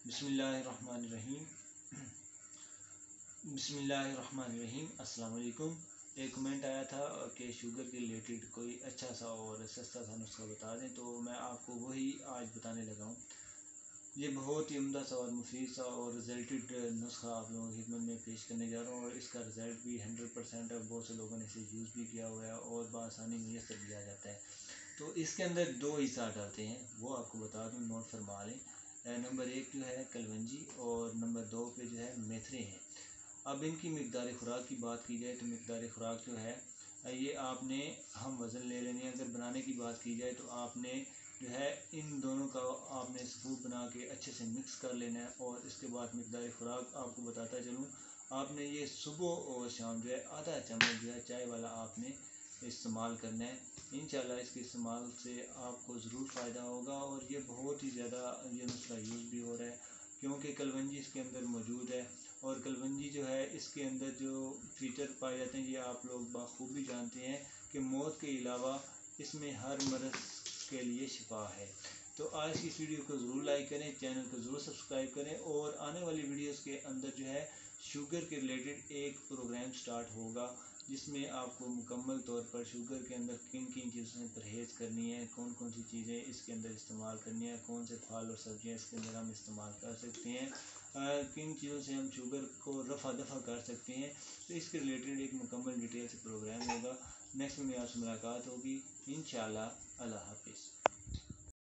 बिस्मिल्लाहिर्रहमानिर्रहीम। बिस्मिल्लाहिर्रहमानिर्रहीम। अस्सलाम वालेकुम। एक कमेंट आया था कि शुगर के रिलेटेड कोई अच्छा सा और सस्ता सा नुस्खा बता दें, तो मैं आपको वही आज बताने लगा हूँ। ये बहुत ही उम्दा सा और मुफीद सा और रिजल्टेड नुस्खा आप लोगों की खिदमत में पेश करने जा रहा हूँ, और इसका रिज़ल्ट भी 100% है। बहुत से लोगों ने इसे यूज़ भी किया हुआ है और बआसानी मुयस्सर भी आ जाता है। तो इसके अंदर दो हिस्सा डालते हैं, वो आपको बता दूँ, नोट फरमा लें। नंबर 1 जो है कलवंजी और नंबर 2 पे जो है मेथरे हैं। अब इनकी मिकदार खुराक की बात की जाए तो मिकदार खुराक जो है ये आपने हम वज़न ले लेनी है। अगर बनाने की बात की जाए तो आपने जो है इन दोनों का आपने सबूत बना के अच्छे से मिक्स कर लेना है, और इसके बाद मिकदार खुराक आपको बताता चलूँ, आपने ये सुबह और शाम जो है आधा चम्मच जो है चाय वाला आपने इस्तेमाल करना है। इंशाल्लाह इसके इस्तेमाल से आपको ज़रूर फ़ायदा होगा, और ये बहुत ही ज़्यादा ये नुस्खा यूज़ भी हो रहा है, क्योंकि कलवंजी इसके अंदर मौजूद है। और कलवंजी जो है इसके अंदर जो फीचर पाए जाते हैं ये आप लोग बखूबी जानते हैं कि मौत के अलावा इसमें हर मर्ज़ के लिए शिफा है। तो आज की इस वीडियो को ज़रूर लाइक करें, चैनल को ज़रूर सब्सक्राइब करें, और आने वाली वीडियोस के अंदर जो है शुगर के रिलेटेड एक प्रोग्राम स्टार्ट होगा, जिसमें आपको मुकम्मल तौर पर शुगर के अंदर किन किन चीज़ों से परहेज़ करनी है, कौन कौन सी चीज़ें इसके अंदर इस्तेमाल करनी है, कौन से फल और सब्जियां इसके अंदर हम इस्तेमाल कर सकते हैं, किन चीज़ों से हम शुगर को रफ़ा दफ़ा कर सकते हैं। तो इसके रिलेटेड एक मुकम्मल डिटेल से प्रोग्राम होगा। नेक्स्ट में आपसे मुलाकात होगी इंशाअल्लाह। अल्लाह हाफिज़।